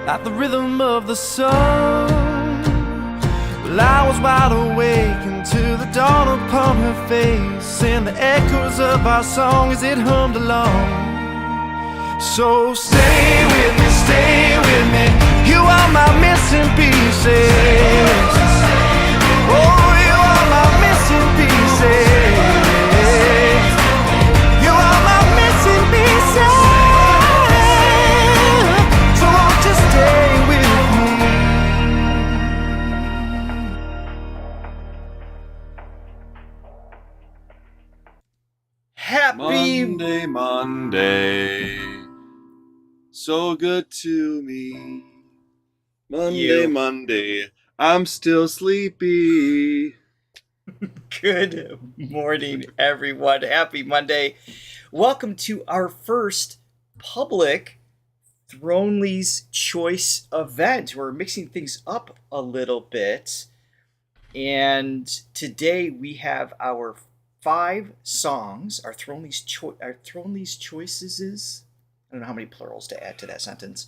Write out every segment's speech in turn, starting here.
like the rhythm of the sun. Well, I was wide awake until the dawn upon her face, and the echoes of our song as it hummed along. So stay with me, you are my missing pieces. Oh, you are my missing pieces. You are my missing pieces. So won't you stay with me? Happy Monday. So good to me. Monday. I'm still sleepy. Good morning, everyone. Happy Monday. Welcome to our first public Thronely's Choice event. We're mixing things up a little bit. And today we have our 5 songs, our Thronely's Choices. I don't know how many plurals to add to that sentence.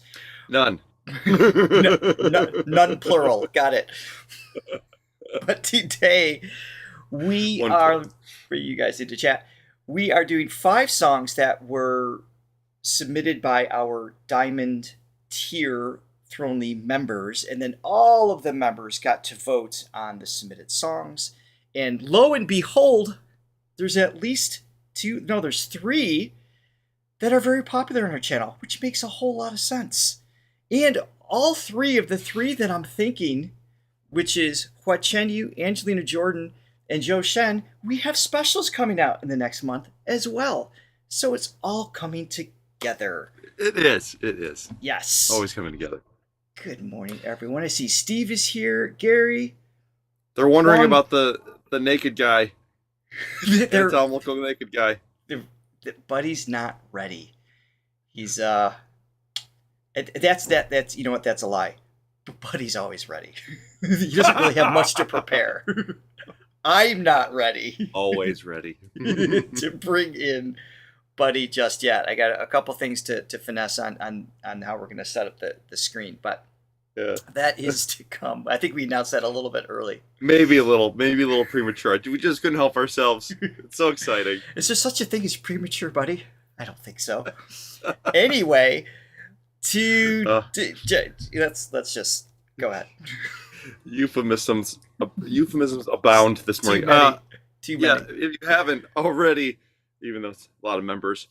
None. None plural. Got it. But today we are, for you guys in the chat, we are doing 5 songs that were submitted by our Diamond tier Thronely members, and then all of the members got to vote on the submitted songs. And lo and behold, there's at least 3 that are very popular on our channel, which makes a whole lot of sense. And all 3 of the 3 that I'm thinking, which is Hua Chenyu, Angelina Jordan, and Zhou Shen, we have specials coming out in the next month as well. So it's all coming together. It is. Yes. Always coming together. Good morning, everyone. I see Steve is here. Gary. They're wondering about the naked guy. They're Tom, look at the naked guy. Buddy's not ready. He's that's you know what, that's a lie. But Buddy's always ready. He doesn't really have much to prepare. I'm not ready. Always ready. To bring in Buddy just yet. I got a couple things to finesse on how we're gonna set up the screen, but yeah, that is to come. I think we announced that a little bit early. Maybe a little premature. We just couldn't help ourselves. It's so exciting. Is there such a thing as premature, Buddy? I don't think so. Anyway, let's just go ahead. Euphemisms abound this morning. Too many. Yeah, if you haven't already, even though it's a lot of members,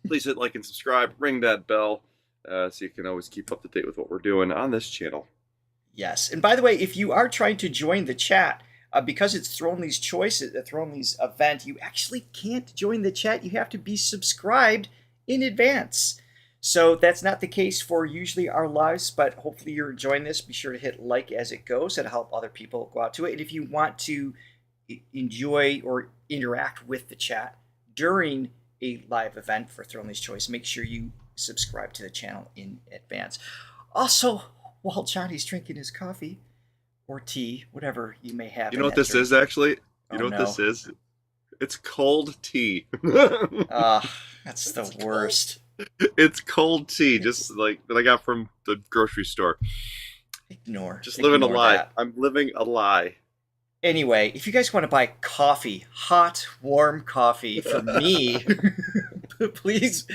please hit like and subscribe, ring that bell, so you can always keep up to date with what we're doing on this channel. Yes, and by the way, if you are trying to join the chat, because it's Thronely's Choice, Thronely's event, you actually can't join the chat. You have to be subscribed in advance. So that's not the case for usually our lives, but hopefully you're enjoying this. Be sure to hit like as it goes. It'll help other people go out to it. And if you want to enjoy or interact with the chat during a live event for Thronely's Choice, make sure you subscribe to the channel in advance. Also, while Johnny's drinking his coffee or tea, whatever you may have. You know what this is, actually? You know what this is? It's cold tea. That's the worst. It's cold tea, just like that I got from the grocery store. Ignore living a lie. That. I'm living a lie. Anyway, if you guys want to buy coffee, hot, warm coffee from me, please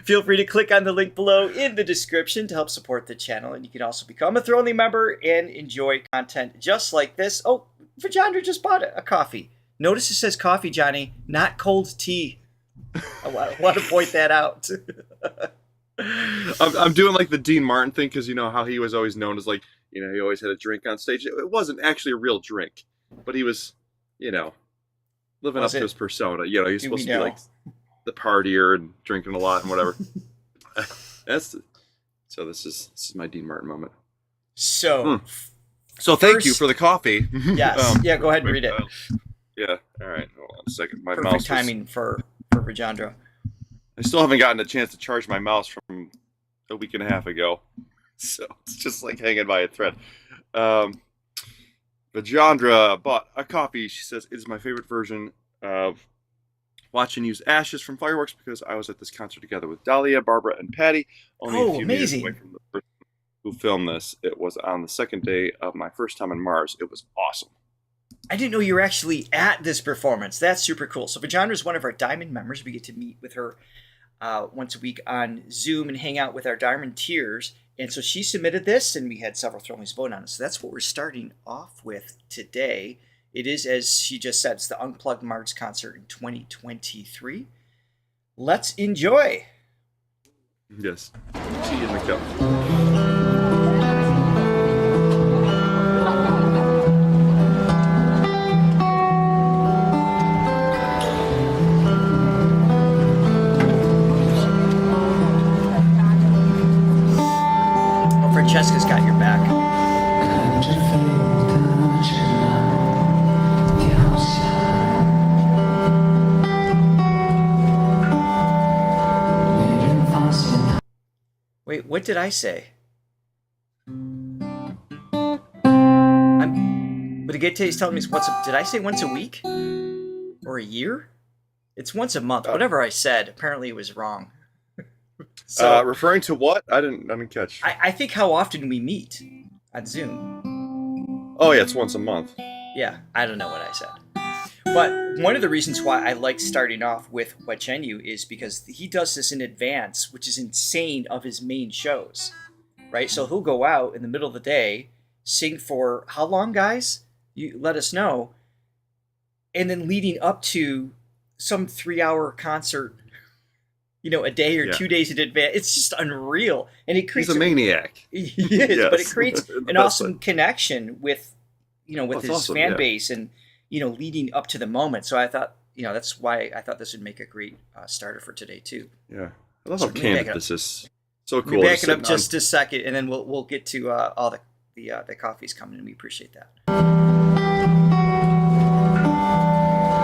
feel free to click on the link below in the description to help support the channel. And you can also become a Thronely member and enjoy content just like this. Oh, Vajandra just bought a coffee. Notice it says coffee, Johnny, not cold tea. I want to point that out. I'm doing like the Dean Martin thing, because you know how he was always known as, like, you know, he always had a drink on stage. It wasn't actually a real drink, but he was, you know, living up to his persona. You know, he's supposed to be like the partier and drinking a lot and whatever. So this is my Dean Martin moment. So thank you for the coffee. Yes. Yeah, go ahead and read it. Yeah. All right. Hold on a second. My Perfect mouse timing for Vajandra. I still haven't gotten a chance to charge my mouse from a week and a half ago, so it's just like hanging by a thread. Vajandra bought a coffee. She says it is my favorite version of Hua Chenyu's Ashes from Fireworks, because I was at this concert together with Dahlia, Barbara, and Patty. Only a few amazing. meters away from the person who filmed this. It was on the second day of my first time on Mars. It was awesome. I didn't know you were actually at this performance. That's super cool. So Vajandra is one of our Diamond members. We get to meet with her once a week on Zoom and hang out with our Diamond tiers. And so she submitted this, and we had several Throwings vote on it. So that's what we're starting off with today. It is, as she just said, it's the Unplugged Mars concert in 2023. Let's enjoy. Yes. Tea in the cup. Francesca's got your back. Wait, what did I say? But Agate is telling me it's did I say once a week? Or a year? It's once a month. Whatever I said, apparently it was wrong. So, referring to what? I didn't catch. I think how often we meet on Zoom. Oh yeah, it's once a month. Yeah, I don't know what I said. But one of the reasons why I like starting off with Hua Chenyu is because he does this in advance, which is insane, of his main shows, right? So he'll go out in the middle of the day, sing for how long, guys? You let us know. And then leading up to some 3-hour concert, a day or 2 days in advance. It's just unreal. And it creates... He's a maniac. He is, yes. But it creates an awesome connection with his awesome, fan base and, leading up to the moment. So I thought, that's why I thought this would make a great starter for today, too. Yeah. I love how candid this is. So cool. Back it up just a second, and then we'll get to all the coffees coming, and we appreciate that.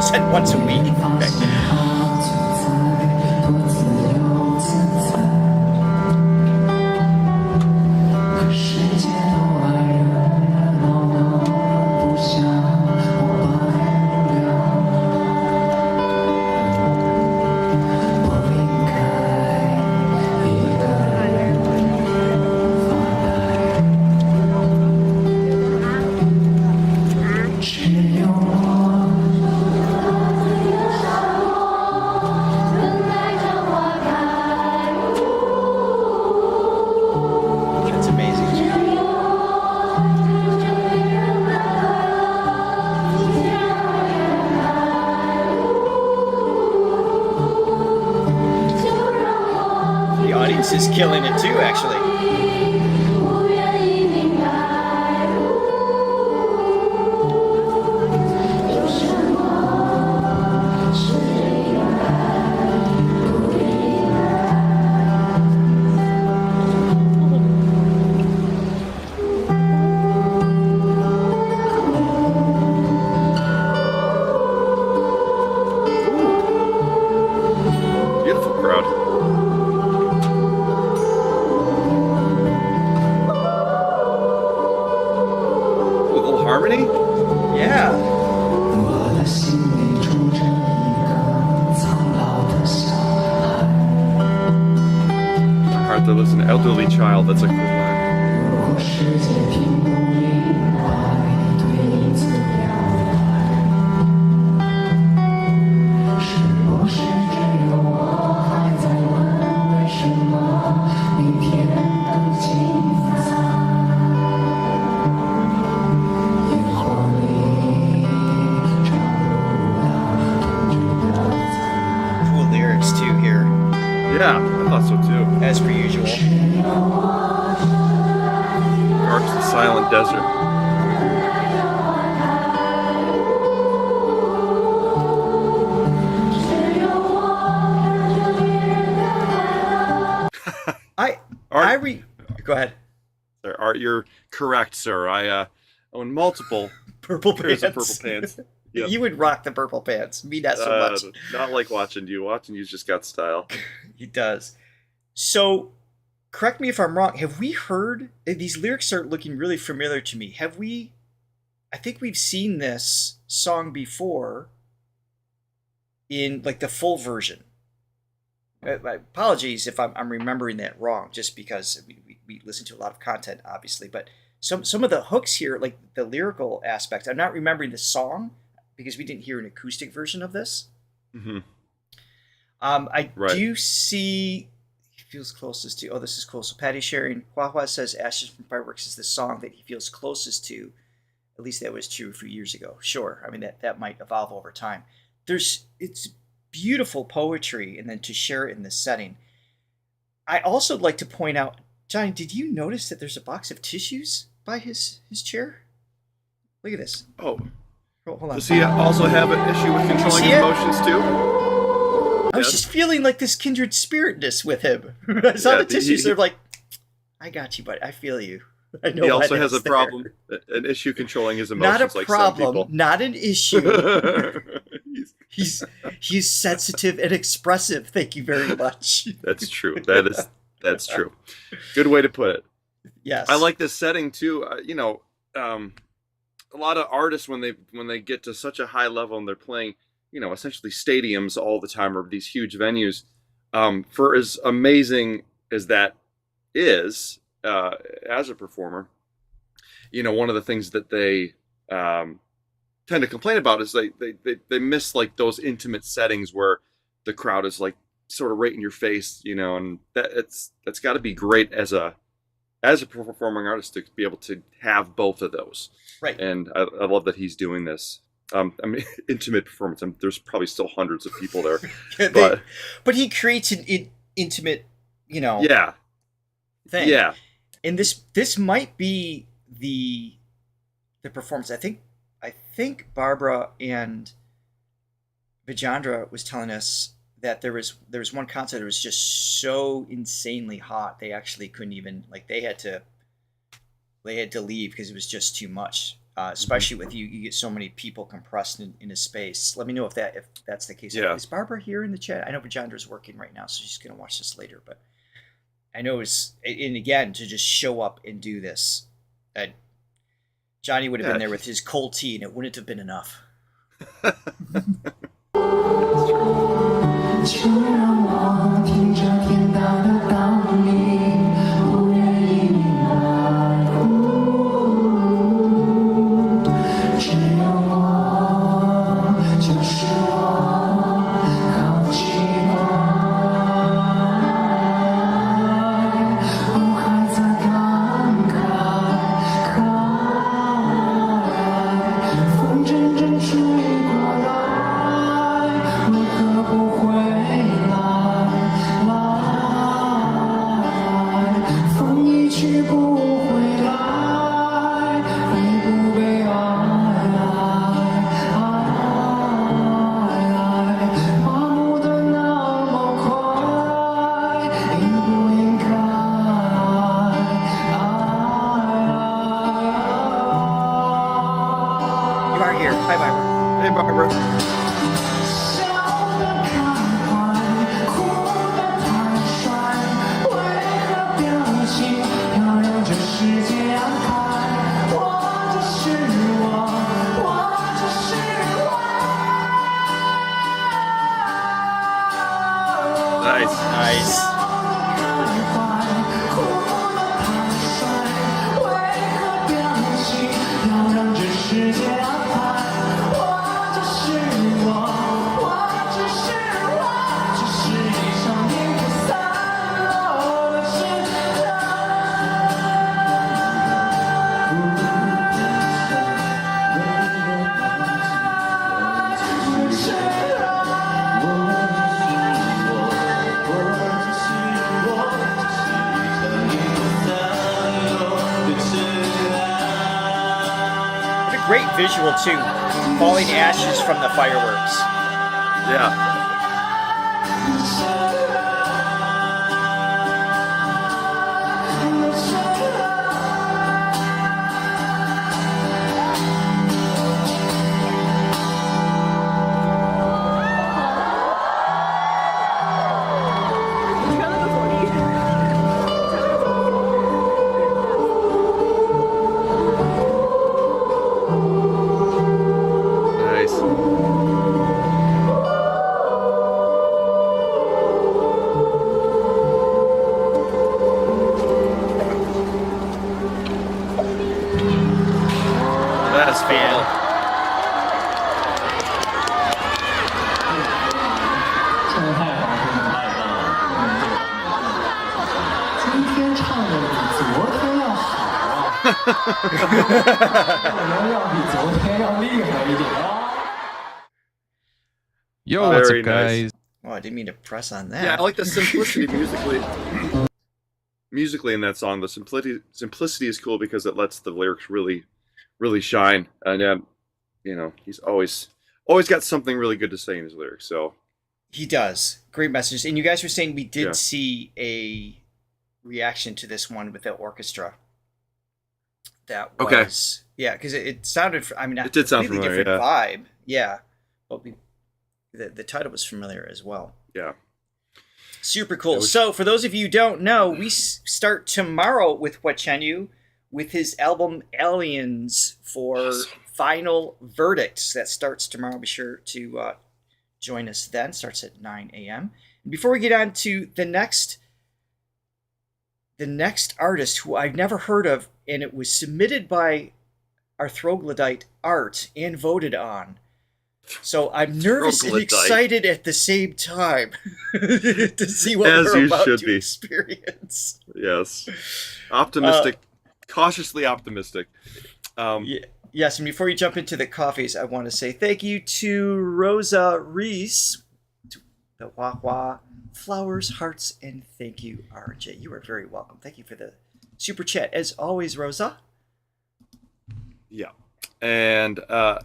Said once a week. Okay. Is killing it too, actually. Beautiful crowd. Harmony? Yeah. Heart that lives an elderly child. That's a cool line. Yeah, I thought so too. As per usual. Dark to the silent desert. Go ahead. Art, you're correct, sir. I own multiple purple pairs pants. of purple pants. Yep. You would rock the purple pants. Me, not so much. Not like watching you. Watching you's just got style. He does. So, correct me if I'm wrong. Have we heard... These lyrics are looking really familiar to me. Have we... I think we've seen this song before in, like, the full version. Apologies if I'm remembering that wrong, just because we we listen to a lot of content, obviously, but some of the hooks here, like the lyrical aspect, I'm not remembering the song because we didn't hear an acoustic version of this. Mm-hmm. I do see he feels closest to. Oh, this is cool. So Patty sharing. Hua says "Ashes from Fireworks" is the song that he feels closest to. At least that was true a few years ago. Sure, I mean that might evolve over time. It's beautiful poetry, and then to share it in this setting. I also like to point out, Johnny, did you notice that there's a box of tissues by his chair? Look at this. Oh. Hold on. Does he also have an issue with controlling his emotions too? I was just feeling like this kindred spiritness with him. I saw the tissues. They're like, I got you, buddy. I feel you. I know. He also has a problem, an issue controlling his emotions. Not a problem, not an issue. He's sensitive and expressive. Thank you very much. That's true. That's true. Good way to put it. Yes. I like this setting too. A lot of artists when they get to such a high level and they're playing, essentially stadiums all the time or these huge venues, for as amazing as that is as a performer, one of the things that they tend to complain about is they miss like those intimate settings where the crowd is like sort of right in your face, and that's got to be great as a performing artist to be able to have both of those. Right. And I love that he's doing this. Intimate performance. There's probably still hundreds of people there, but he creates an intimate, yeah, thing. Yeah. And this might be the performance. I think Barbara and Vijandra was telling us that there was one concert that was just so insanely hot they actually couldn't even, like, they had to leave because it was just too much. Especially with you get so many people compressed in a space. Let me know if that's the case. Yeah. Is Barbara here in the chat? I know Vijandra's working right now, so she's gonna watch this later. But I know and again, to just show up and do this, Johnny would have been there with his cold tea, and it wouldn't have been enough. Visual too, falling ashes from the fireworks. Yeah. fan. 唱的太好听了，太棒了！今天唱的比昨天要好啊，可能要比昨天要厉害一点啊。Yo, what's Very up, guys? Oh, I didn't mean to press on that. Yeah, I like the simplicity musically. Musically in that song, the simplicity is cool because it lets the lyrics really shine. And you know, he's always got something really good to say in his lyrics. So He does. Great messages. And you guys were saying we did see a reaction to this one with the orchestra. That was because it sounded. I mean, it did sound completely familiar. Different vibe. Yeah, but the title was familiar as well. Yeah. Super cool. So, for those of you who don't know, we start tomorrow with Hua Chenyu with his album Aliens for Final Verdict. That starts tomorrow. Be sure to join us then. Starts at 9 a.m. And before we get on to the next artist who I've never heard of, and it was submitted by our Troglodyte Art and voted on. So I'm nervous and excited at the same time to see what we're about to experience. Yes. Optimistic, cautiously optimistic. Yes, and before you jump into the coffees, I want to say thank you to Rosa Reese, to the Hua Flowers, Hearts, and thank you, RJ. You are very welcome. Thank you for the super chat. As always, Rosa. Yeah. And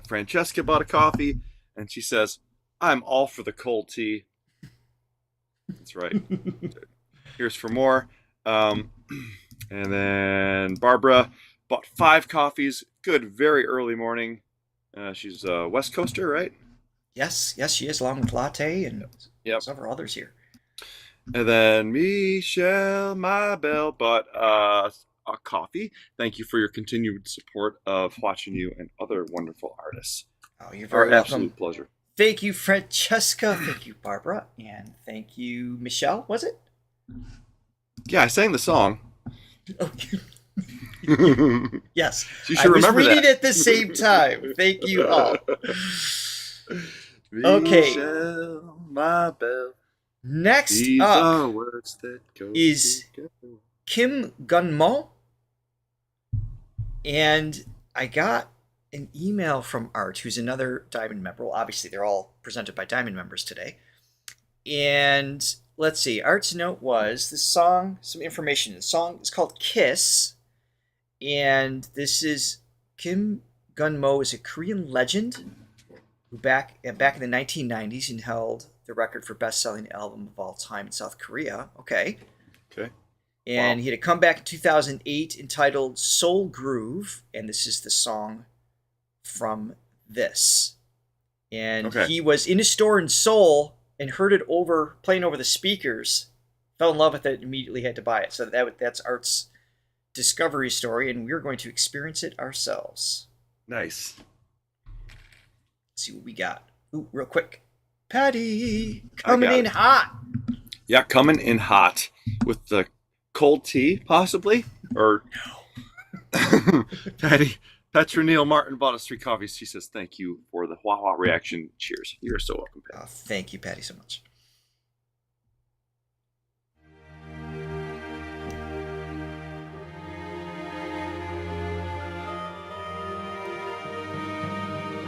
Francesca bought a coffee, and she says, I'm all for the cold tea. That's right. Here's for more. And then Barbara bought 5 coffees. Good, very early morning. She's a West Coaster, right? Yes, she is, along with Latte and several others here. And then Michelle Mabel bought a coffee. Thank you for your continued support of Hua Chenyu and other wonderful artists. Oh, you're very welcome. Absolute pleasure. Thank you, Francesca. Thank you, Barbara. And thank you, Michelle, was it? Yeah, I sang the song. Okay. Yes. You should remember that. I was reading at the same time. Thank you all. Okay. Michelle Mabel. Next These up are words that go is together. Kim Gunmo. And I got an email from Art, who's another Diamond member. Well, obviously, they're all presented by Diamond members today. And let's see. Art's note was the song, some information. The song is called Kiss. And this is Kim Gunmo is a Korean legend who back in the 1990s and held the record for best-selling album of all time in South Korea. Okay. And he had a comeback in 2008 entitled Soul Groove, and this is the song from this. And he was in a store in Seoul and heard it playing over the speakers, fell in love with it, and immediately had to buy it. So that's Art's discovery story, and we're going to experience it ourselves. Nice. Let's see what we got. Ooh, real quick. Patty, coming in hot. Yeah, coming in hot with the cold tea, possibly? Or no. Patty, Petronile Martin bought us 3 coffees. She says, thank you for the Hua reaction. Cheers. You're so welcome, Patty. Thank you, Patty, so much.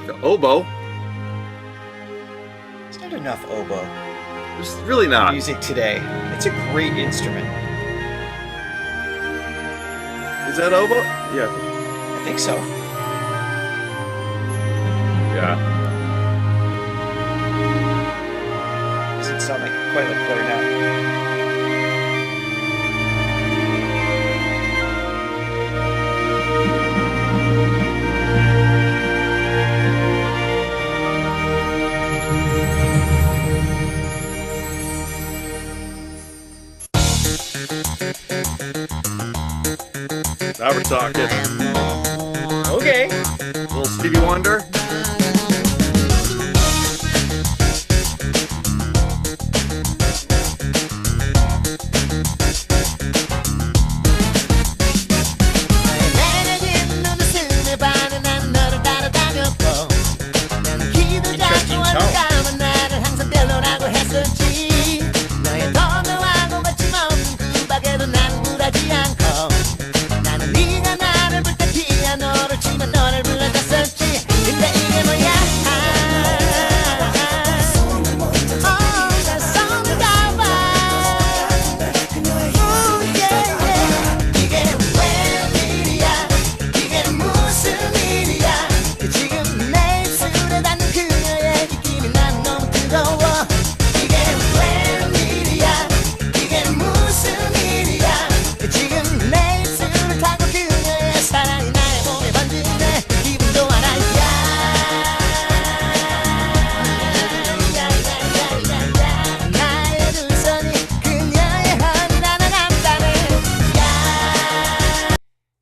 The oboe. There's not enough oboe. There's really not. Music today. It's a great instrument. Is that oboe? Yeah. I think so. Yeah. Doesn't sound like quite like clarinet. Now we're talking. Okay. Little Stevie Wonder.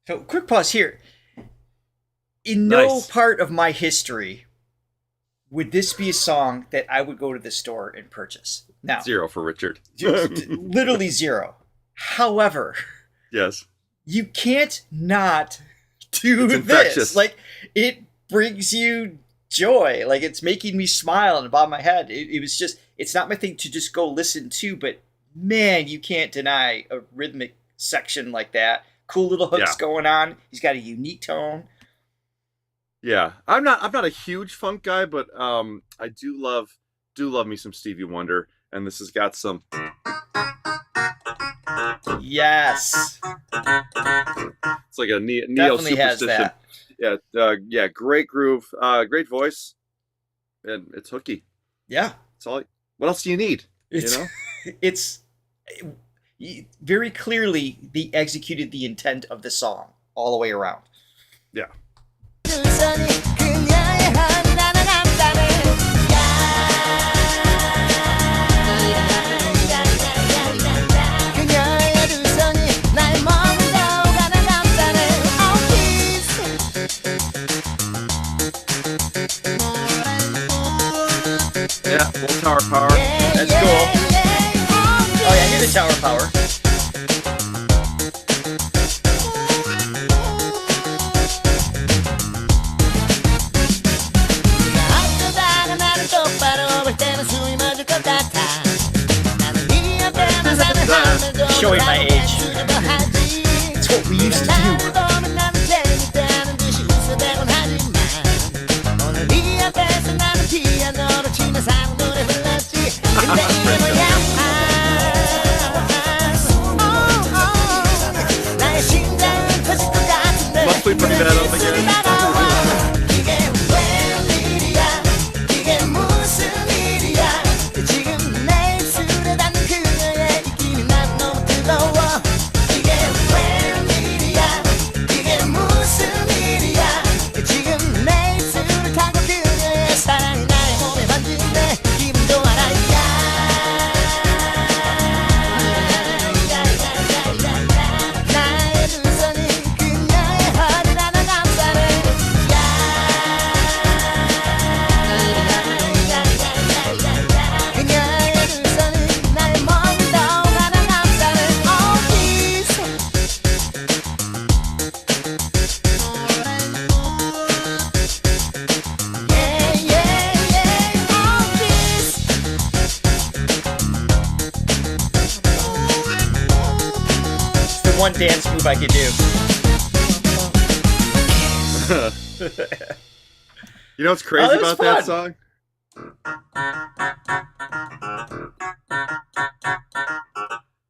So, quick pause here. In no Nice. part of my history would this be a song that I would go to the store and purchase. Now, 0 for Richard. literally 0. However, Yes. you can't not do It's this. infectious. Like, it brings you joy. Like, it's making me smile and bob my head. It was just, it's not my thing to just go listen to, but man, you can't deny a rhythmic section like that. Cool little hooks going on. He's got a unique tone. Yeah, I'm not a huge funk guy, but I do love me some Stevie Wonder, and this has got some. Yes. It's like a neo Definitely has superstition. that. Yeah, great groove, great voice, and it's hooky. Yeah. It's all. What else do you need? It's, You know? it's very clearly they executed the intent of the song all the way around. Yeah. Yeah, full tower power. That's cool. Oh yeah, here's the tower power. Showing my age. It's what we used to do. Must we bring that up again? One dance move I could do. You know what's crazy Oh, that's about that fun. song?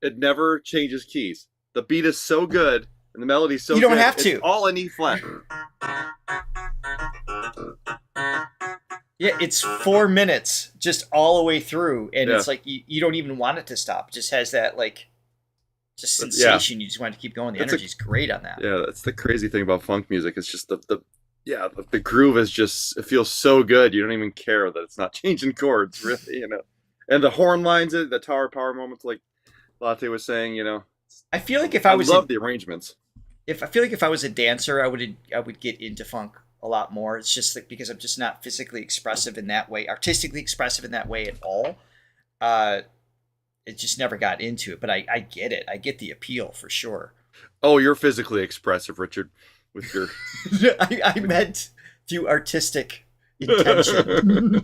It never changes keys. The beat is so good and the melody's so good. You don't have to. It's all in E flat. Yeah, it's 4 minutes just all the way through, and Yeah. it's like you don't even want it to stop. It just has that like just sensation. You just want to keep going. The energy's great on that. Yeah, that's the crazy thing about funk music. It's just the groove is just, it feels so good. You don't even care that it's not changing chords, really, you know. And the horn lines, the tower power moments, like Latte was saying, you know. I feel like if I I was love the arrangements. if I was a dancer, I would get into funk a lot more. It's just like because I'm just not physically expressive in that way, artistically expressive in that way at all. It just never got into it, but I get it. I get the appeal for sure. Oh, you're physically expressive, Richard, with your. I meant through artistic intention.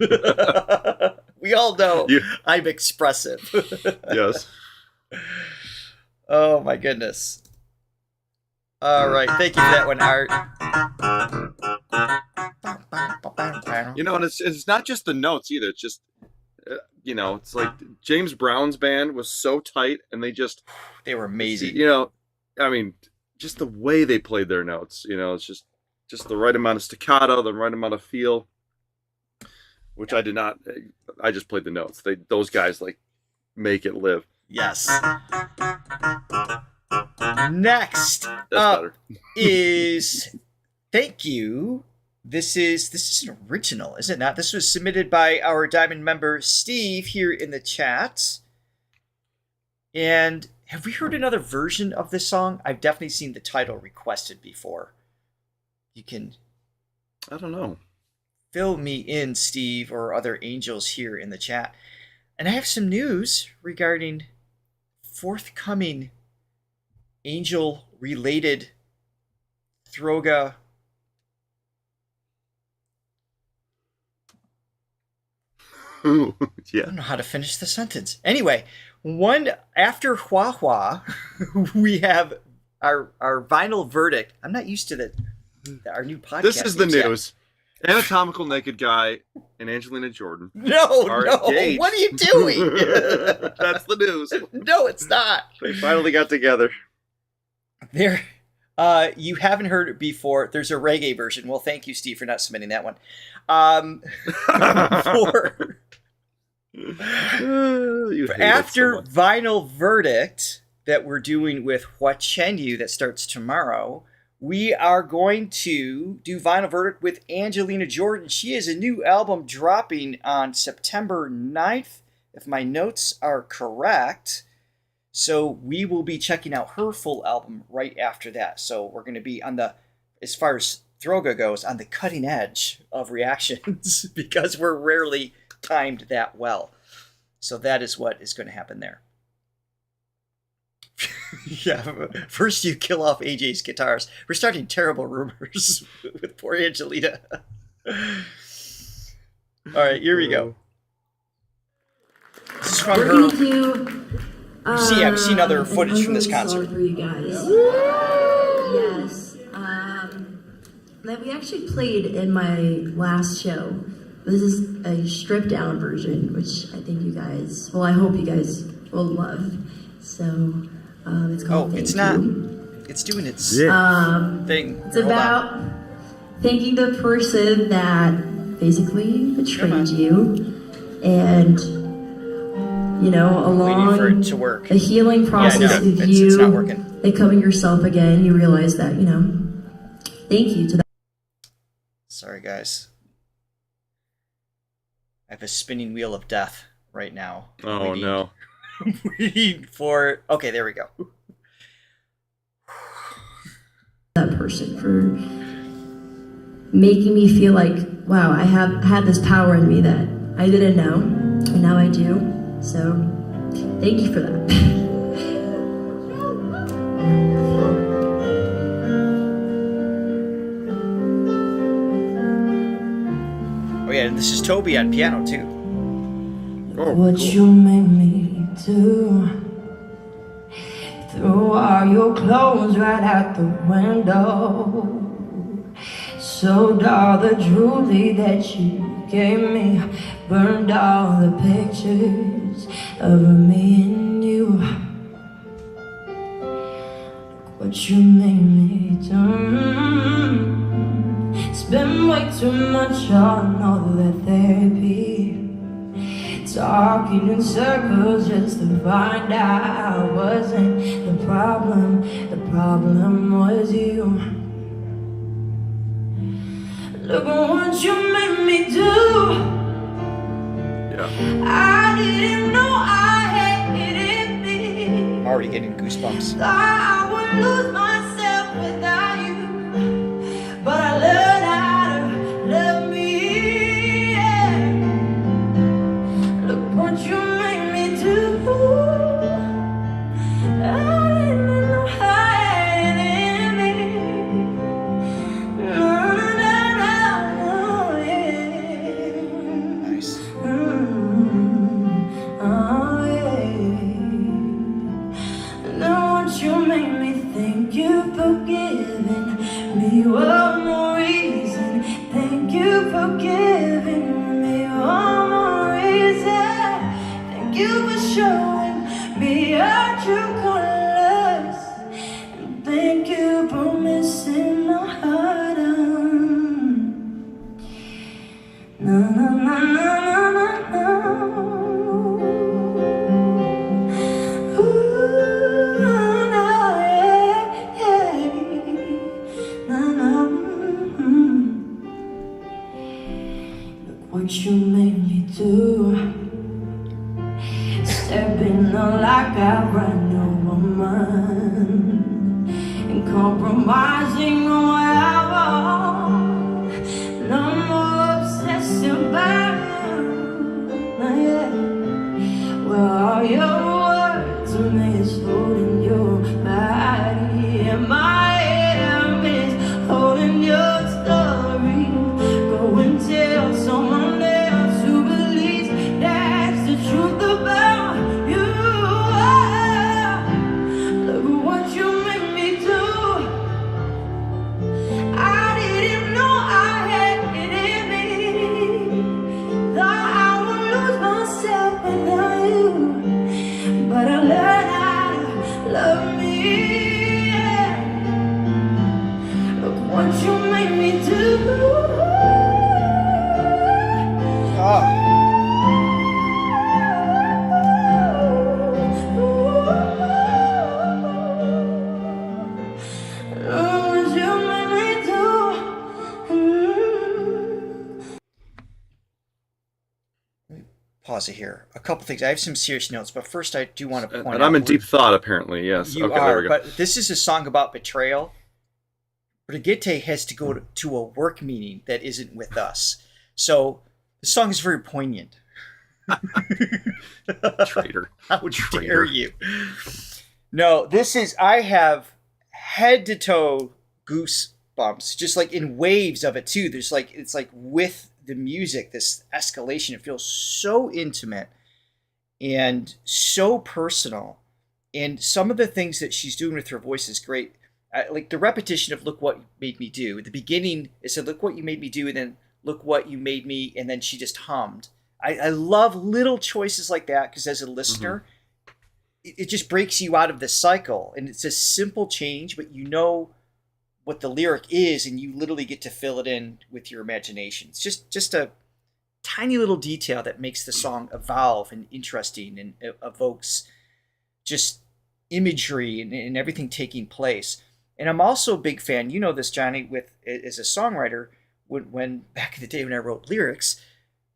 We all know I'm expressive. Yes. Oh my goodness. All right, thank you for that one, Art. You know, and it's not just the notes either. It's just, you know, it's like James Brown's band was so tight, and they were amazing. You know, I mean, just the way they played their notes. You know, it's just the right amount of staccato, the right amount of feel, which I did not. I just played the notes. Those guys like make it live. Yes. Next That's up better. is Thank You. This is an original, is it not? This was submitted by our Diamond member Steve here in the chat. And Have we heard another version of this song? I've definitely seen the title requested before. You can... I don't know. Fill me in, Steve, or other angels here in the chat. And I have some news regarding forthcoming angel-related Throga. Yeah. I don't know how to finish the sentence. Anyway, after Hua Hua, we have our vinyl verdict. I'm not used to our new podcast. This is the news. Anatomical Naked Guy and Angelina Jordan. No. Engaged. What are you doing? That's the news. No, it's not. They finally got together. There, you haven't heard it before. There's a reggae version. Well, thank you, Steve, for not submitting that one. After vinyl verdict that we're doing with Hua Chenyu that starts tomorrow, we are going to do vinyl verdict with Angelina Jordan. She has a new album dropping on September 9th, if my notes are correct. So we will be checking out her full album right after that. So we're going to be on the, as far as Throga goes, on the cutting edge of reactions because we're rarely timed that well. So that is what is going to happen there. Yeah, first you kill off AJ's guitars. We're starting terrible rumors with poor Angelina. All right, here we go. This is from We're her. gonna do, I've seen other footage from this concert. For you guys. Yes. That we actually played in my last show. This is a stripped down version, which I think you guys, well, I hope you guys will love. So it's called Thank it's You. not. It's doing its thing. It's about thanking the person that basically betrayed you, and you know, along for it to work. the healing process of it's you not working. becoming yourself again, you realize that, you know, thank you to that. Sorry, guys. I have a spinning wheel of death right now. Oh, no. Waiting for... Okay, there we go. That person for making me feel like, wow, I had this power in me that I didn't know, and now I do. So, thank you for that. Oh yeah, and this is Toby on piano too. What you made me do. Threw all your clothes right out the window. Sold all the jewelry that you gave me. Burned all the pictures of me and you. What you made me do. Spend way too much on all that therapy. Talking in circles just to find out I wasn't the problem. The problem was you. Look at what you made me do. Yeah. I didn't know I hated me. Already getting goosebumps. Thought I would lose myself without you, but I learned how to love me. Yeah. Look what you made me do. I didn't know I hated me. No, yeah. Nice. Oh, yeah. Know what you made me think. You for giving me one more reason. Thank you for giving me one more reason. Thank you for showing me your true colors. And thank you for missing my heart on. No, no, no, no, no, no. Ooh, no, yeah, yeah. No, no. Look what you made me do. Stepping on like a brand new woman. compromising or whatever. No more obsessing about you. Yeah. Well, all your words are missed holding your body, and my head is holding your story. Go and tell someone else who believes that's the truth about you. Look at what you made me do. I didn't know I had it in me. Thought I would lose myself without you, but I learned how to love me. Yeah. Look what you made me do. Pause it here. A couple things. I have some serious notes, but first I do want to point out. And I'm in deep thought, apparently. Yes. You okay, there are, we go. but this is a song about betrayal. Brigitte has to go to a work meeting that isn't with us. So the song is very poignant. Traitor. How dare you? No, this is, I have head to toe goosebumps, just like in waves of it too. There's like, it's like with the music, this escalation, it feels so intimate and so personal. And some of the things that she's doing with her voice is great. Like the repetition of "Look what you made me do." At the beginning, it said "Look what you made me do," and then "Look what you made me," and then she just hummed. I love little choices like that because as a listener, it just breaks you out of the cycle. And it's a simple change, but you know what the lyric is, and you literally get to fill it in with your imagination. It's just a tiny little detail that makes the song evolve and interesting and evokes just imagery and everything taking place. And I'm also a big fan, you know this, Johnny, as a songwriter, when back in the day when I wrote lyrics,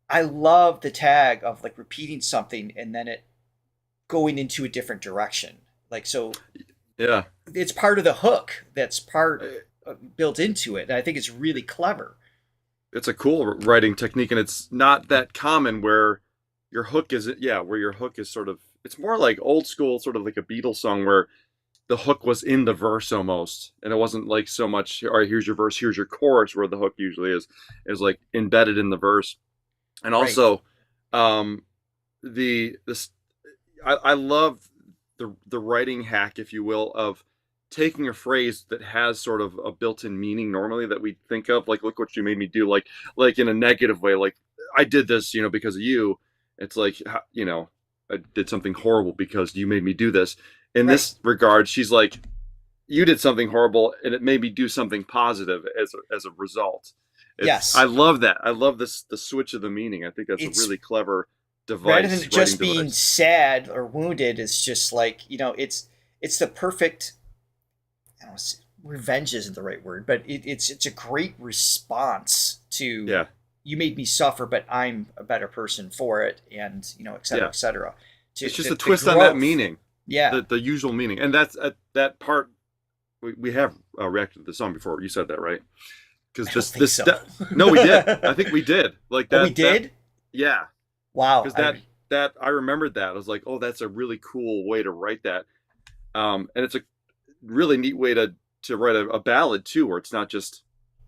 I love the tag of like repeating something and then it going into a different direction. Like, so yeah, it's part of the hook that's built into it. And I think it's really clever. It's a cool writing technique, and it's not that common where your hook is sort of, it's more like old school, sort of like a Beatles song where the hook was in the verse almost, and it wasn't like so much, all right, here's your verse, here's your chorus, where the hook usually is like embedded in the verse. And also, I love the writing hack, if you will, of taking a phrase that has sort of a built-in meaning normally that we think of, like "Look what you made me do," like in a negative way, like I did this, because of you. It's like, I did something horrible because you made me do this. In this regard, she's like, you did something horrible and it made me do something positive as a result. Yes. I love that. I love the switch of the meaning. I think that's a really clever device. Rather than just being sad or wounded, it's just like, it's the perfect, I don't know, revenge isn't the right word, but it's a great response to, you made me suffer, but I'm a better person for it. And, et cetera, et cetera. It's just a twist on that meaning. Yeah. The usual meaning. And that's that part. We have reacted to the song before. You said that, right? Because no, we did. I think we did. Like that. Oh, we did? Yeah. Wow. Because that I remembered that. I was like, oh, that's a really cool way to write that. And it's a really neat way to write a ballad too, where it's not just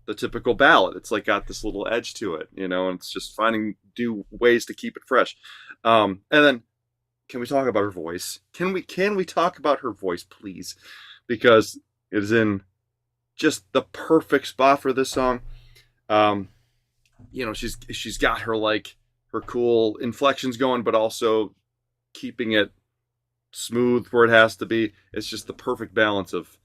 the typical ballad. It's like got this little edge to it, and it's just finding ways to keep it fresh. And then, can we talk about her voice? Can we talk about her voice, please? Because it is in just the perfect spot for this song. She's got her cool inflections going, but also keeping it smooth where it has to be. It's just the perfect balance of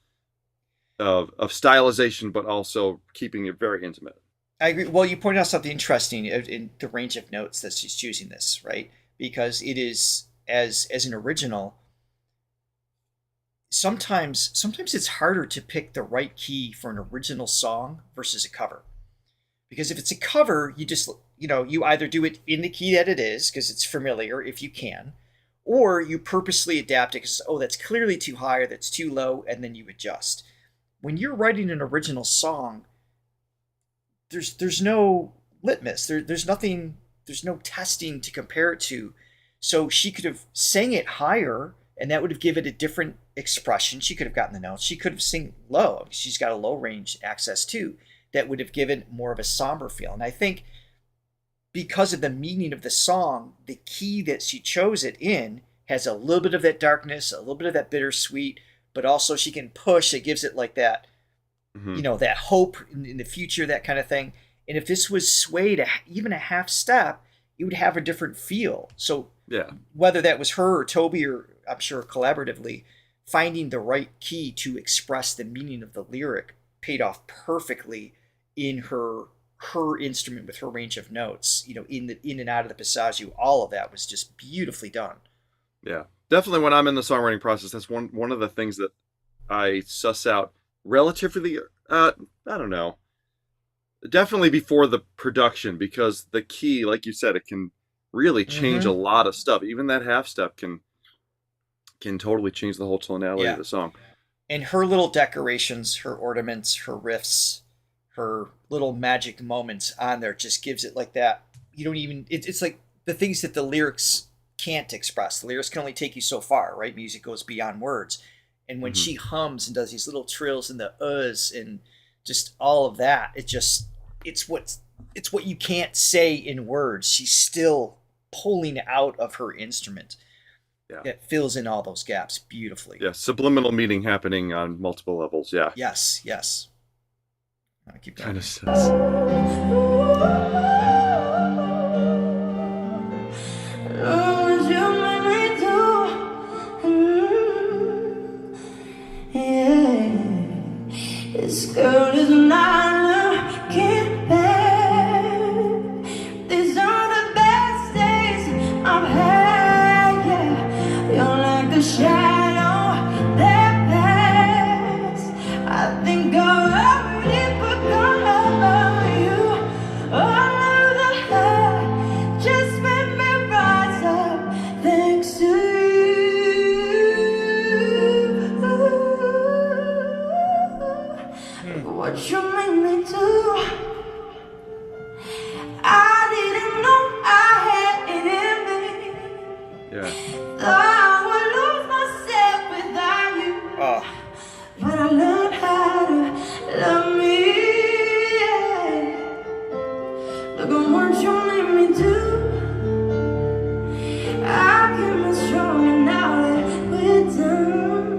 stylization, but also keeping it very intimate. I agree. Well, you pointed out something interesting in the range of notes that she's choosing this, right? Because it is as an original. Sometimes it's harder to pick the right key for an original song versus a cover. Because if it's a cover, you just, you either do it in the key that it is, because it's familiar if you can, or you purposely adapt it because, that's clearly too high or that's too low, and then you adjust. when you're writing an original song, there's no litmus. There's nothing. There's no testing to compare it to. So she could have sang it higher, and that would have given it a different expression. She could have gotten the notes. She could have sung low. She's got a low range access too. That would have given more of a somber feel. And I think because of the meaning of the song, the key that she chose it in has a little bit of that darkness, a little bit of that bittersweet, but also she can push. It gives it like that, that hope in the future, that kind of thing. And if this was swayed even a half step, it would have a different feel. So whether that was her or Toby, or I'm sure collaboratively, finding the right key to express the meaning of the lyric paid off perfectly in her instrument with her range of notes, in and out of the passaggio. All of that was just beautifully done. Yeah, definitely. When I'm in the songwriting process, that's one of the things that I suss out relatively. I don't know. Definitely before the production, because the key, like you said, it can really change a lot of stuff. Even that half step can totally change the whole tonality of the song. And her little decorations, her ornaments, her riffs, her little magic moments on there just gives it like that. You don't even, it's like the things that the lyrics can't express. The lyrics can only take you so far, right? Music goes beyond words. And when she hums and does these little trills and the uhs and just all of that, it's what you can't say in words. She's still pulling out of her instrument. Yeah. It fills in all those gaps beautifully. Yeah, subliminal meaning happening on multiple levels. Yeah. Yes. I keep kind of sense. This girl is not looking back. These are the best days I've had, yeah. You're like the shadow that passed. I think I've already forgot about you. All of the hurt just made me rise up thanks to you. What you made me do, I didn't know I had it in me. Yeah. Thought I would lose myself without you. But I learned how to love me. Yeah. Look at what you made me do. I came as strong now that we're done.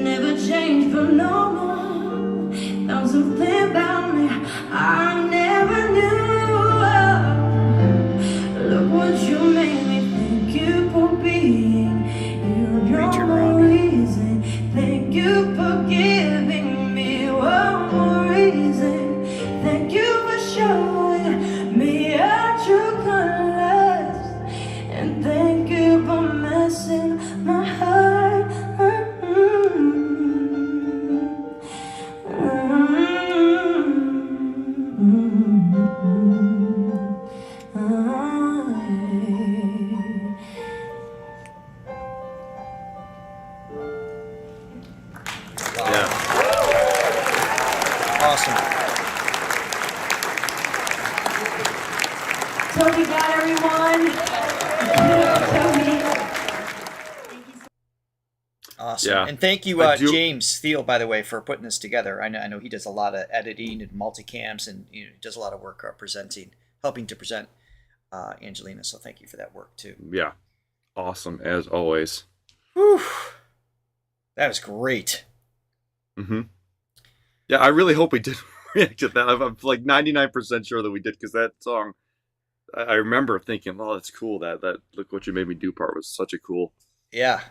Never change for no more. Found something about me I never knew. Look what you made me. Thank you for being. You know my reason. Thank you for giving me one more reason. Thank you for showing me your true colors. And thank you for messing my heart. Toby got everyone. Awesome. Yeah. And thank you, James Thiel, by the way, for putting this together. I know he does a lot of editing and multicams, and he does a lot of work helping to present Angelina. So thank you for that work too. Yeah. Awesome as always. Whew. That was great. Yeah, I really hope we did react to that. I'm like 99% sure that we did, because that song, I remember thinking, oh, that's cool. That Look What You Made Me Do part was such a cool. Yeah.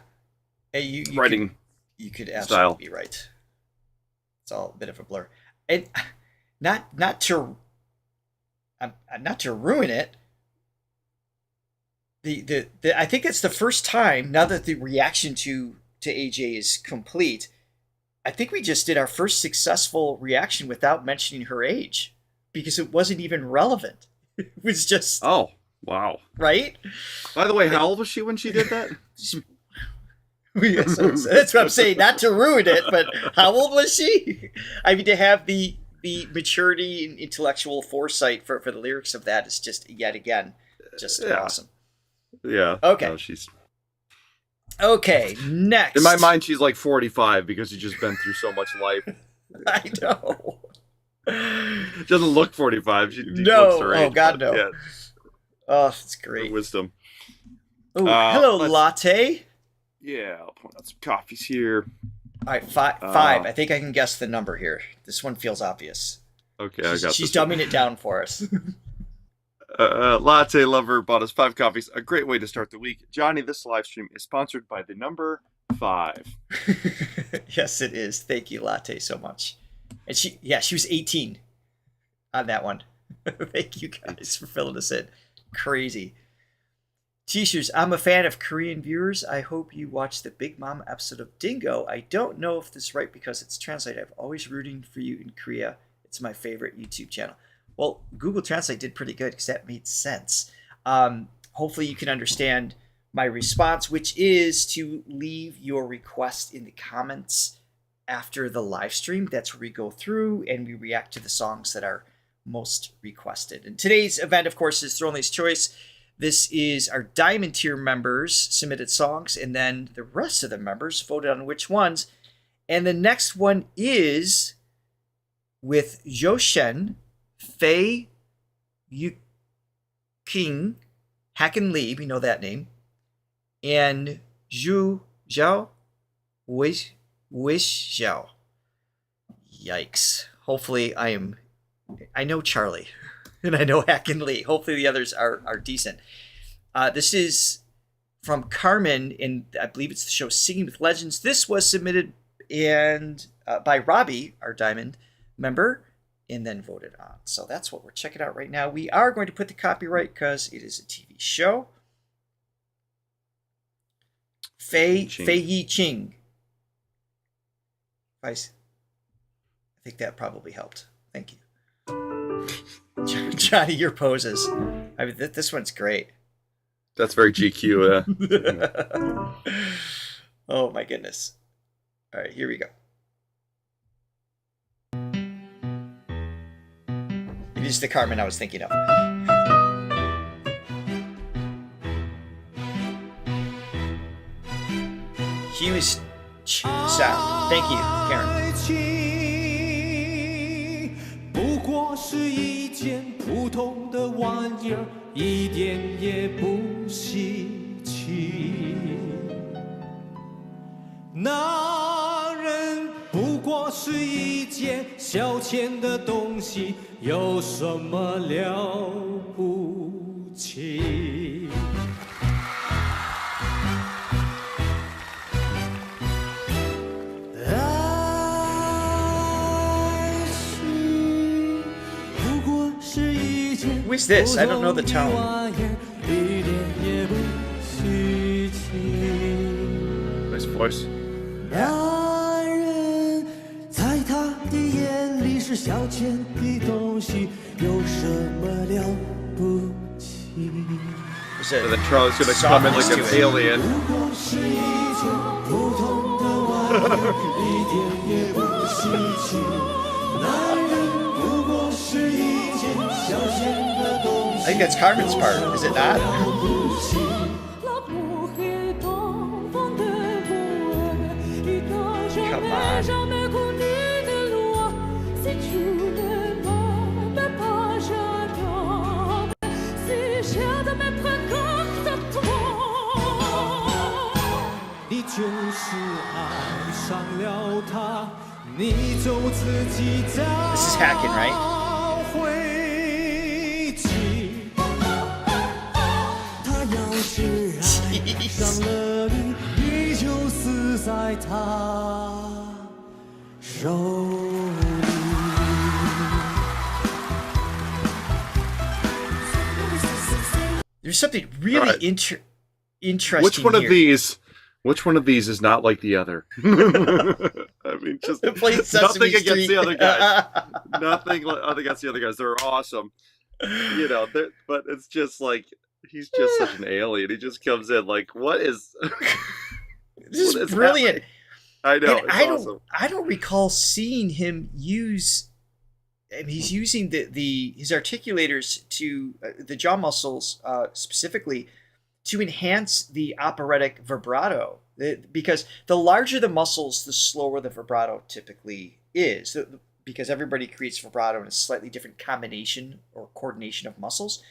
Hey, you writing. You could absolutely be right. It's all a bit of a blur, and not to ruin it. I think it's the first time now that the reaction to AJ is complete. I think we just did our first successful reaction without mentioning her age, because it wasn't even relevant. It was just... Oh, wow. Right? By the way, how old was she when she did that? That's what I'm saying. Not to ruin it, but how old was she? I mean, to have the maturity and intellectual foresight for the lyrics of that is just yet again just awesome. Yeah. Okay. No, she's okay. Next, in my mind, she's like 45 because she's just been through so much life. I know. She doesn't look 45. She No. looks her age, Oh God, but, no. Yeah, Oh, it's great. her wisdom. Oh, hello, latte. Yeah, I'll point out some coffees here. All right, five. I think I can guess the number here. This one feels obvious. Okay, I got She's this one. dumbing it down for us. Latte Lover bought us 5 coffees. A great way to start the week. Johnny, this live stream is sponsored by the number 5. Yes, it is. Thank you, Latte, so much. And she was 18 on that one. Thank you guys for filling us in. Crazy. T-shirts. I'm a fan of Korean viewers. I hope you watch the Big Mom episode of Dingo. I don't know if this is right because it's translated. I'm always rooting for you in Korea. It's my favorite YouTube channel. Well, Google Translate did pretty good because that made sense. Hopefully you can understand my response, which is to leave your request in the comments after the live stream. That's where we go through and we react to the songs that are most requested. And today's event, of course, is Throga's Choice. This is our Diamond Tier members submitted songs, and then the rest of the members voted on which ones. And the next one is with Zhou Shen, Fei Yuqing, Hacken Li, we know that name, and Zhu Zhao Weizhou. Yikes. Hopefully I know Charlie and I know Hacken Li. Hopefully the others are decent. This is from Carmen, and I believe it's the show Singing with Legends. This was submitted by Robbie, our Diamond member, and then voted on. So that's what we're checking out right now. We are going to put the copyright because it is a TV show. Fei Yi Ching. I think that probably helped. Thank you. Johnny, your poses. I mean, this one's great. That's very GQ. Oh my goodness. All right, here we go. It is the Carmen I was thinking of. Huge sound. Thank you, Karen. 不过是一件普通的玩意儿，一点也不稀奇。男人不过是一件消遣的东西，有什么了不起？ Who is this? I don't know the tone. Nice voice. 男人在他的眼里是消遣的东西，有什么了不起？ There's And then Charlie's gonna come in like an alien. 不过是一件普通的玩意，一点也不稀奇。男人不过是一件消遣的东西。 I think that's Carmen's part, is it not? Come on. This is Hacken, right? 上了你，你就死在他手里。 There's something really All right. interesting. Which one of these is not like the other? I mean, just nothing against the other guys. Nothing against the other guys. They're awesome. You know, but it's just like he's just such an alien. He just comes in like, what is? This is brilliant. I know. And It's awesome. I don't recall seeing him use. And he's using his articulators to the jaw muscles specifically to enhance the operatic vibrato. Because the larger the muscles, the slower the vibrato typically is. Because everybody creates vibrato in a slightly different combination or coordination of muscles.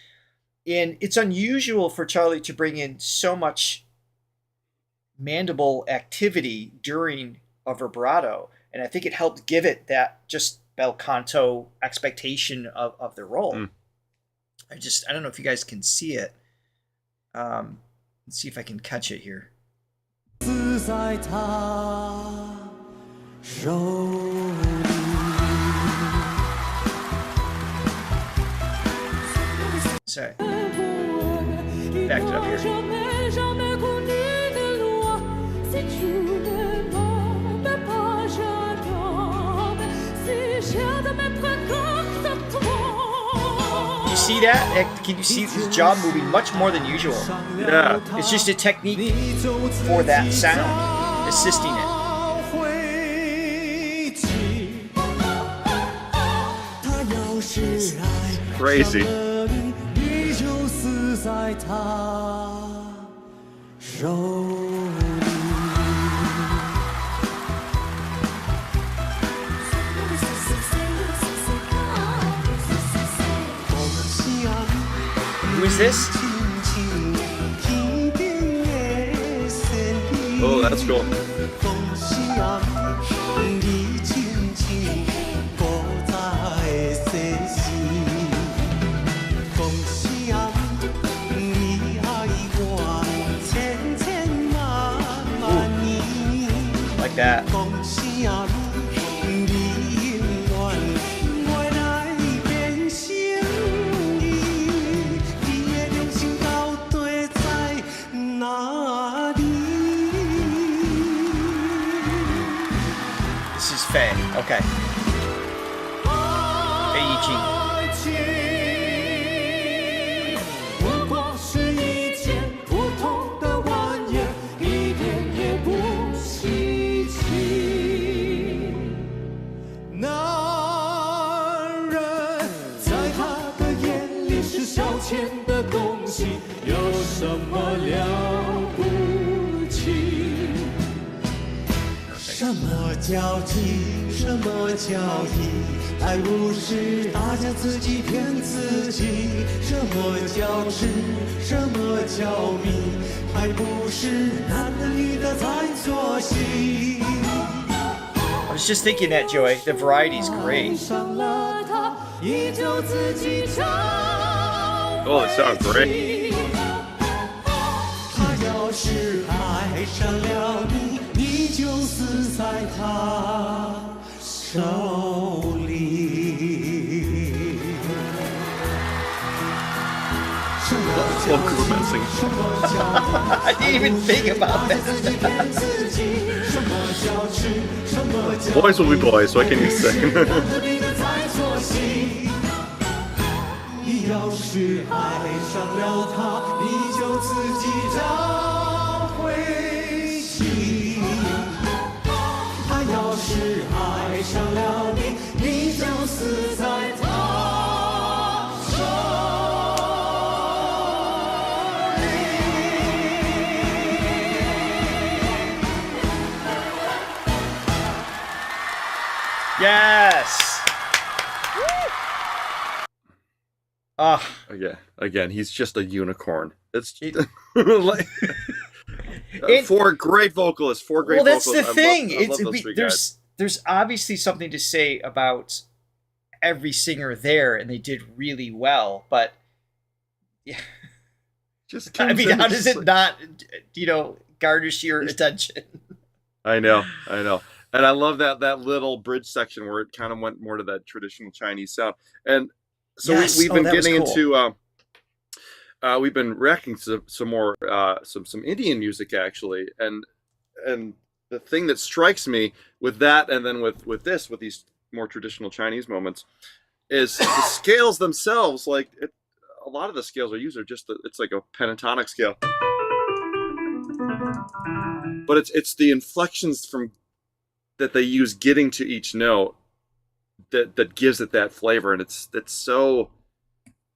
And it's unusual for Charlie to bring in so much mandible activity during a vibrato. And I think it helped give it that just bel canto expectation of the role. I don't know if you guys can see it. Let's see if I can catch it here. Sorry. Backed it up here. You see that? Can you see his jaw moving much more than usual? Yeah. It's just a technique for that sound, assisting it. Crazy. Who is this? Oh, that's cool. Like that. This is Fei. Okay. Fei Yuqing. 不过是一件普通的玩意儿，一点也不稀奇。男人在他的眼里是消遣的东西，有什么了不起？什么叫情？什么叫义？爱不是大家自己骗自己。什么叫痴？什么叫迷？还不是男的女的在做戏。 I was just thinking that, Joey. The variety is great. 上了他，依旧自己找 Oh, it sounds great. 他要是爱上了你，你就死在他手里。什么 Vocal messing. I didn't even think about that. Boys will be boys, so I can use sing. 你要是爱上了他，你就自己找回心。他要是爱上了你，你就死在他手里。 Yes. Again, he's just a unicorn. It's like four great vocalists. Four great Well, that's vocalists. the thing. I love those three guys. There's obviously something to say about every singer there, and they did really well. But yeah, Just I mean, comes in how and does just it not, garnish your attention? I know. And I love that little bridge section where it kind of went more to that traditional Chinese sound. And so Yes. we've been that was getting cool. into we've been wrecking some more some Indian music actually. And the thing that strikes me with that and then with these more traditional Chinese moments is the scales themselves. Like a lot of the scales are used are just it's like a pentatonic scale. but it's the inflections from that they use getting to each note that gives it that flavor, and it's so.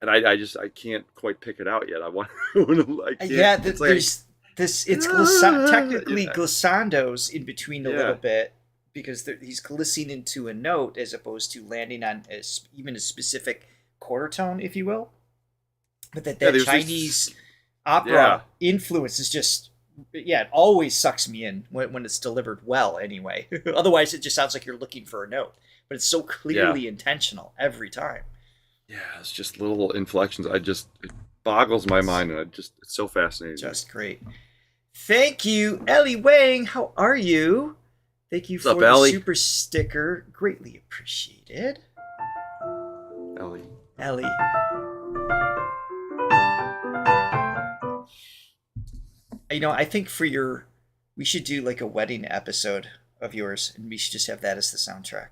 And I can't quite pick it out yet. I want. I can't, Yeah, it's there's this. It's technically glissandos in between a little bit because he's glissing into a note as opposed to landing on even a specific quarter tone, if you will. But that Chinese opera influence is just it always sucks me in when it's delivered well. Anyway, otherwise it just sounds like you're looking for a note, but it's so clearly intentional every time. Yeah, it's just little inflections. It boggles my mind, and it's so fascinating. Just great. Thank you, Ellie Wang. How are you? Thank you for the super sticker. Greatly appreciated. Ellie. I think we should do like a wedding episode of yours, and we should just have that as the soundtrack.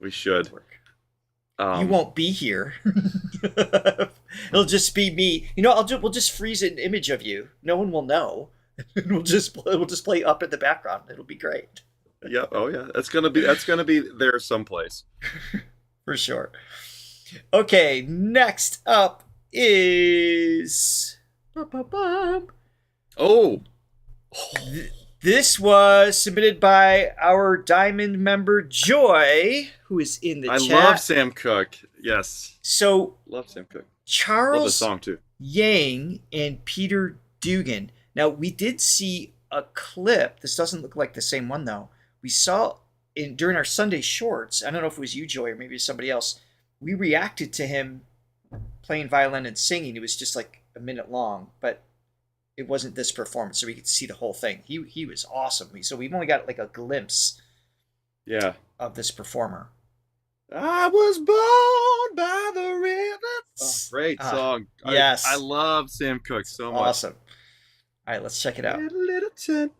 We should. You won't be here. It'll just be me. We'll just freeze an image of you. No one will know. We'll just play up in the background. It'll be great. Yeah. Oh yeah. That's gonna be there someplace. For sure. Okay. Next up is. Oh. This was submitted by our Diamond member Joy, who is in the chat. I love Sam Cooke. Yes. So love Sam Cooke. Charles love the song too. Yang and Peter Dugan. Now we did see a clip. This doesn't look like the same one though. We saw during our Sunday shorts. I don't know if it was you, Joy, or maybe somebody else. We reacted to him playing violin and singing. It was just like a minute long, but it wasn't this performance, so we could see the whole thing. He was awesome. So we've only got like a glimpse of this performer. I was born by the river. Oh, great song. Yes. I love Sam Cooke so much. Awesome. All right, let's check it out. Little tent.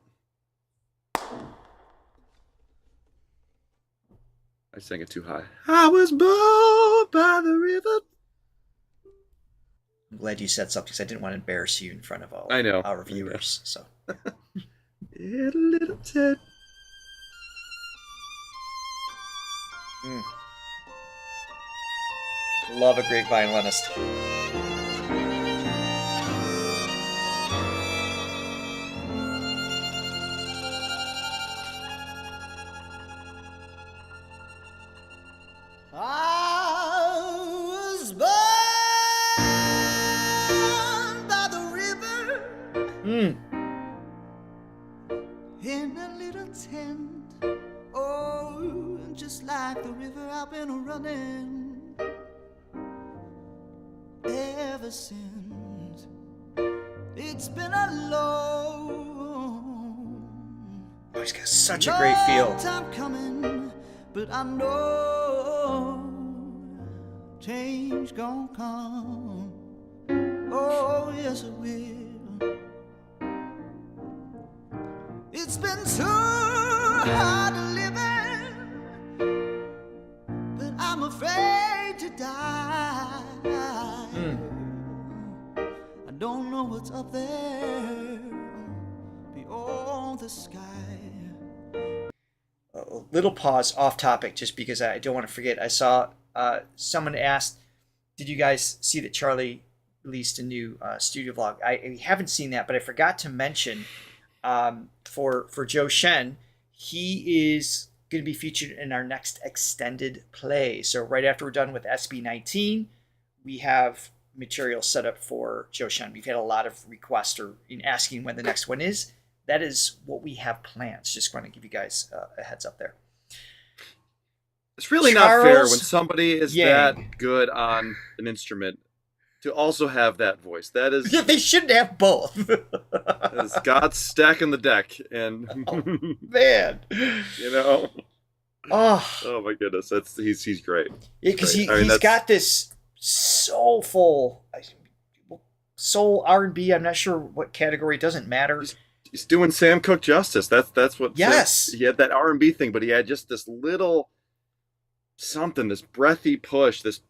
I sang it too high. I was born by the river. I'm glad you said something because I didn't want to embarrass you in front of all our viewers. So, little tent. Love a great violinist. In a little tent, oh, just like the river I've been running ever since. It's been a long, he's got such a great feel. Time coming, but I know change gonna come. Oh, yes it will. It's been too hard to live in, but I'm afraid to die. I don't know what's up there beyond the sky. A little pause off topic just because I don't want to forget. I saw someone asked, did you guys see that Charlie released a new studio vlog? I haven't seen that, but I forgot to mention for Zhou Shen, he is going to be featured in our next extended play. So right after we're done with SB19, we have material set up for Zhou Shen. We've had a lot of requests in asking when the next one is. That is what we have planned. Just want to give you guys a heads up there. It's really not fair when somebody is that good on an instrument to also have that voice. That is... Yeah, they shouldn't have both. That is God's stacking the deck. And man. Oh my goodness. He's great. Yeah, because he's got this soulful soul R&B. I'm not sure what category. It doesn't matter. He's doing Sam Cooke justice. That's what... Yes. He had that R&B thing, but he had just this little something, this breathy push, this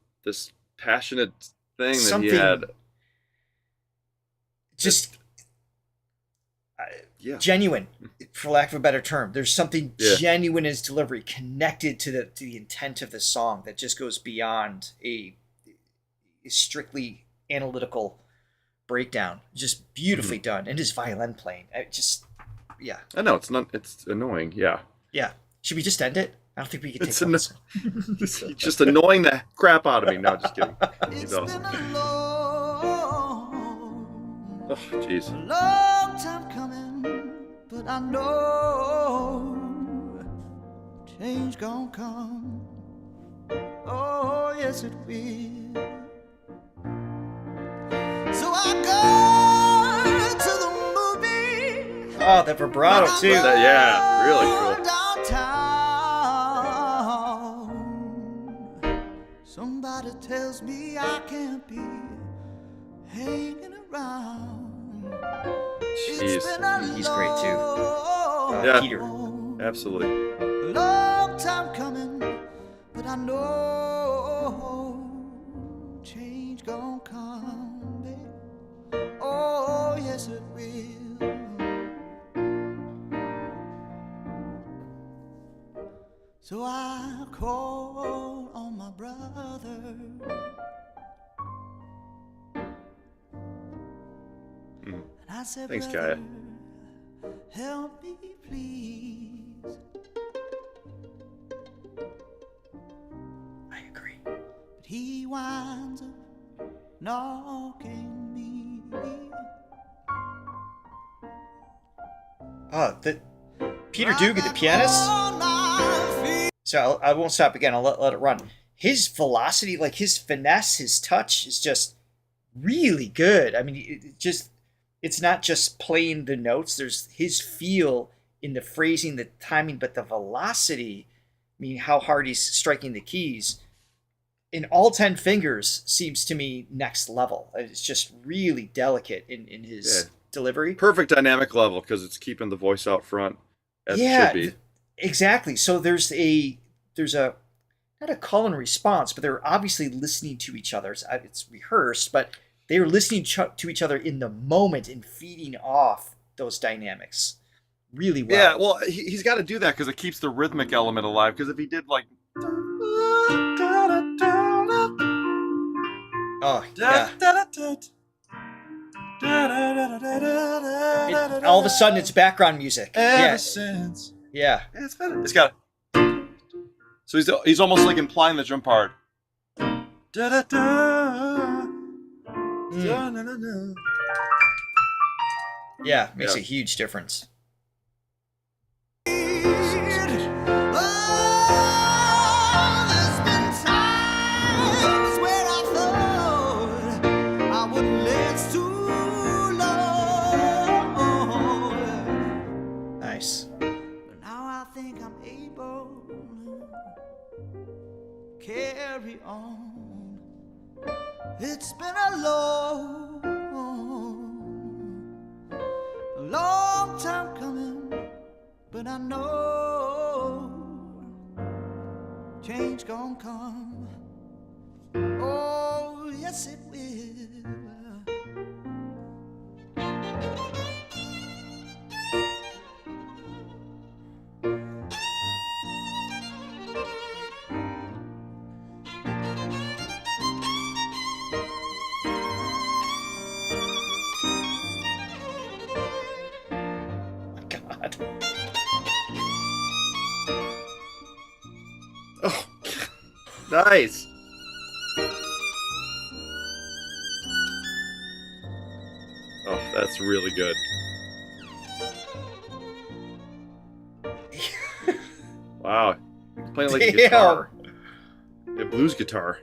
passionate thing that he had. Just, genuine, for lack of a better term. There's something genuine in his delivery, connected to the intent of the song that just goes beyond a strictly analytical breakdown. Just beautifully done, and his violin playing. I know it's annoying. Yeah. Should we just end it? I don't think we can take it's just annoying the crap out of me. No, just kidding. It's awesome. been a long, Oh, jeez. long time coming, but I know change gon' come. Oh, yes it will. So I go to the movie. Oh, the vibrato too. Yeah, really cool. Downtown. Somebody tells me I can't be hanging around. It's been a He's great too. Yeah. Peter. Absolutely. long time coming, but I know change gon' come, babe. Oh, yes it will. So I call on my brother. And I said, Thanks, brother, Kaya. help me, please. I agree. But he winds up knocking me. Oh, Peter Dugan, the pianist. On my feet. So I won't stop again. I'll let it run. His velocity, like his finesse, his touch is just really good. I mean, it's not just playing the notes. There's his feel in the phrasing, the timing, but the velocity. I mean, how hard he's striking the keys. In all 10 fingers seems to me next level. It's just really delicate in his delivery. Perfect dynamic level because it's keeping the voice out front as it should be. Exactly. So there's a not a call and response, but they're obviously listening to each other. It's rehearsed, but they are listening to each other in the moment and feeding off those dynamics really well. Yeah, well, he's got to do that because it keeps the rhythmic element alive. Because if he did like, oh yeah, all of a sudden it's background music. Ever since. Yeah. it's got. So he's almost like implying the drum part. Yeah, makes a huge difference. Nice. But now I think I'm able to carry on. It's been a long time coming, but I know change gon' come. Oh, yes it will. God. Oh, nice. Oh, that's really good. Wow, he's playing like a guitar, a blues guitar.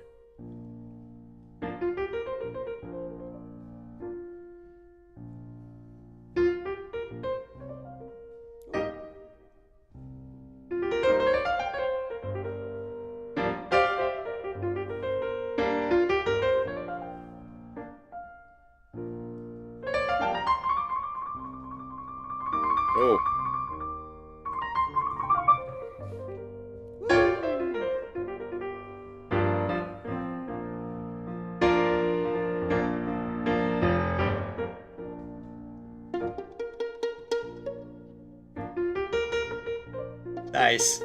Oh. Nice.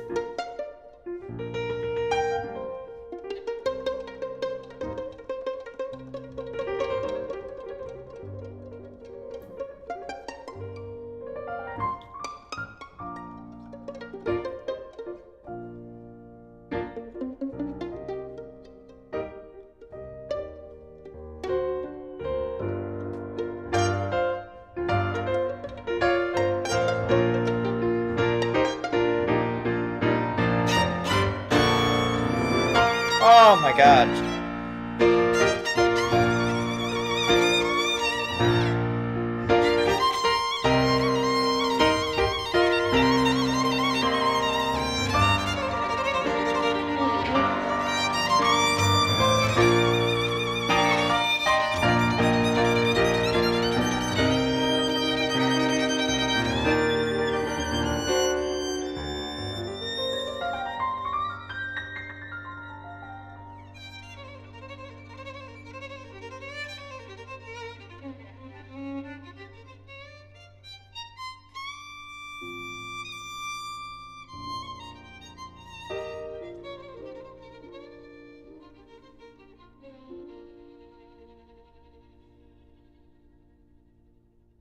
Oh my god.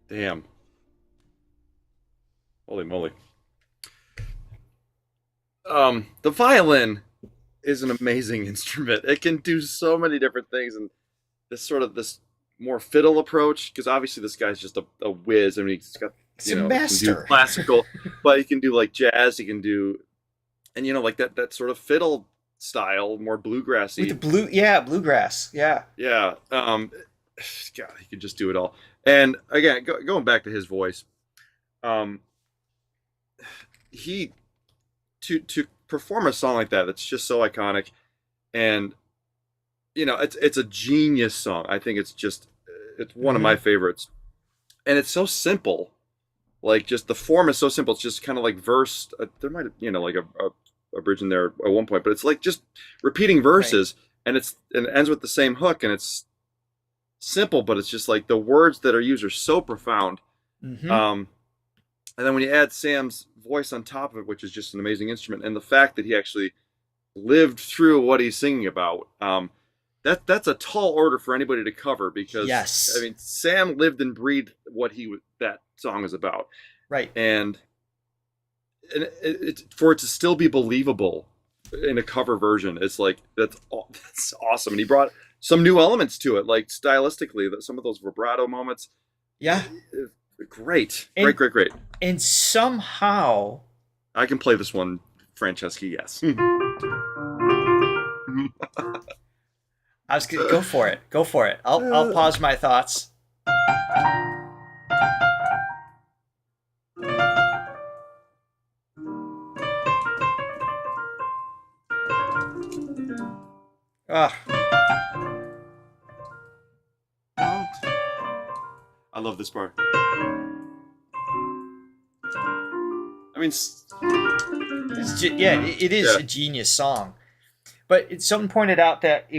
Damn. Holy moly. The violin is an amazing instrument. It can do so many different things, and this more fiddle approach, because obviously this guy's just a whiz. I mean, he's got He's a master. He can do classical, but he can do like jazz. He can do, and like that sort of fiddle style, more bluegrassy. With the bluegrass. Yeah. Yeah. God, he could just do it all. And again, going back to his voice, he to perform a song like that's just so iconic, and it's a genius song. I think it's one of my favorites, and it's so simple. Like, just the form is so simple. It's just kind of like verse. There might have like a bridge in there at one point, but it's like just repeating verses, right. And it ends with the same hook, and it's simple, but it's just like the words that are used are so profound. Mm-hmm. And then when you add Sam's voice on top of it, which is just an amazing instrument, and the fact that he actually lived through what he's singing about, that's a tall order for anybody to cover, because yes. I mean, Sam lived and breathed what that song is about, right? And for it to still be believable in a cover version, it's like that's awesome. And he brought some new elements to it, like stylistically, some of those vibrato moments. Yeah. Great. And somehow... I can play this one, Franceschi, yes. I was gonna go for it. Go for it. I'll pause my thoughts. I love this part. I mean, it is a genius song, but someone pointed out that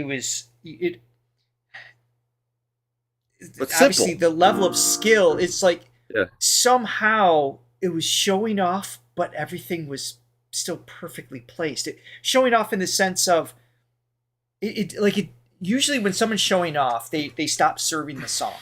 but obviously simple. The level of skill, it's like somehow it was showing off, but everything was still perfectly placed. Showing off in the sense of usually when someone's showing off, they stop serving the song.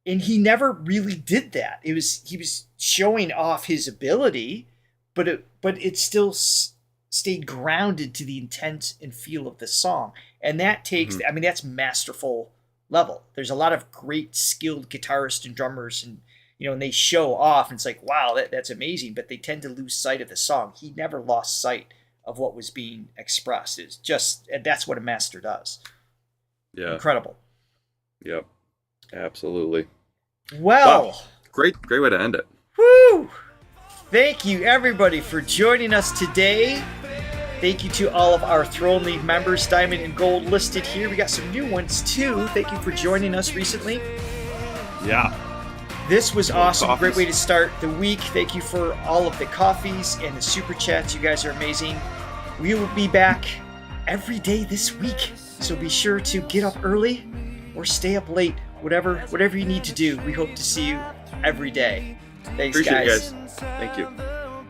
And he never really did that. He was showing off his ability, but it still stayed grounded to the intent and feel of the song. And that takes, I mean, that's masterful level. There's a lot of great skilled guitarists and drummers, and and they show off, and it's like, wow, that's amazing. But they tend to lose sight of the song. He never lost sight of what was being expressed. It's just, that's what a master does. Yeah, incredible. Yep. Absolutely. Well, wow. Great way to end it. Woo! Thank you, everybody, for joining us today. Thank you to all of our Throne League members, Diamond and Gold, listed here. We got some new ones, too. Thank you for joining us recently. Yeah. This was awesome. Coffees. Great way to start the week. Thank you for all of the coffees and the super chats. You guys are amazing. We will be back every day this week, so be sure to get up early or stay up late. Whatever you need to do. We hope to see you every day. Thanks, Appreciate guys. You guys. Thank you.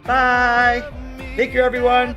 Bye. Bye. Thank you, everyone.